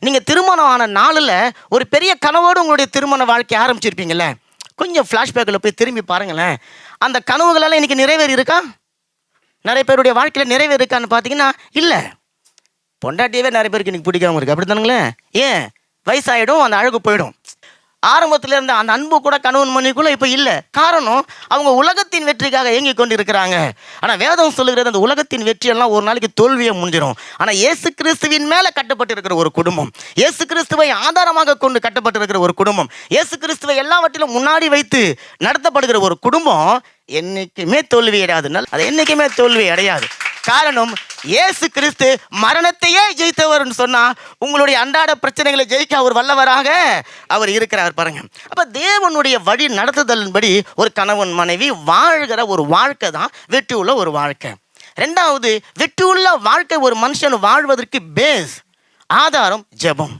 நீங்கள் திருமணம் ஆன நாளில் ஒரு பெரிய கனவோடு உங்களுடைய திருமண வாழ்க்கை ஆரம்பிச்சிருப்பீங்கள்ல, கொஞ்சம் ஃப்ளாஷ்பேக்கில் போய் திரும்பி பாருங்களேன். அந்த கனவுகளெல்லாம் இன்றைக்கி நிறைவேறி இருக்கா? நிறைய பேருடைய வாழ்க்கையில் நிறைவேறி இருக்கான்னு பார்த்தீங்கன்னா இல்லை. பொண்டாட்டியவே நிறைய பேருக்கு இன்றைக்கி பிடிக்காம இருக்குது. அப்படி தானுங்களேன்? ஏன்? வயசாகிடும், அந்த அழகு போயிடும். ஆரம்பத்தில் இருந்த அந்த அன்பு கூட கணவன் மனைவிக்குள்ளே இப்போ இல்லை. காரணம், அவங்க உலகத்தின் வெற்றிக்காக இயங்கி கொண்டு இருக்கிறாங்க. ஆனால் வேதம் சொல்லுகிறது அந்த உலகத்தின் வெற்றியெல்லாம் ஒரு நாளைக்கு தோல்வியை முடிஞ்சிடும். ஆனால் இயேசு கிறிஸ்துவின் மேலே கட்டப்பட்டு இருக்கிற ஒரு குடும்பம், இயேசு கிறிஸ்துவை ஆதாரமாக கொண்டு கட்டப்பட்டு இருக்கிற ஒரு குடும்பம், இயேசு கிறிஸ்துவை எல்லாவற்றிலும் முன்னாடி வைத்து நடத்தப்படுகிற ஒரு குடும்பம் என்றைக்குமே தோல்வி அடையாது. அது என்றைக்குமே தோல்வி அடையாது. காரணம், இயேசு கிறிஸ்து மரணத்தையே ஜெயித்தவர்னு சொன்னால் உங்களுடைய அன்றாட பிரச்சனைகளை ஜெயிக்க அவர் வல்லவராக அவர் இருக்கிறார் பாருங்க. அப்போ தேவனுடைய வழி நடத்துதலின்படி ஒரு கணவன் மனைவி வாழ்கிற ஒரு வாழ்க்கை தான் வெற்றி உள்ள ஒரு வாழ்க்கை. ரெண்டாவது, வெற்றி உள்ள வாழ்க்கை ஒரு மனுஷன் வாழ்வதற்கு பேஸ், ஆதாரம் ஜெபம்.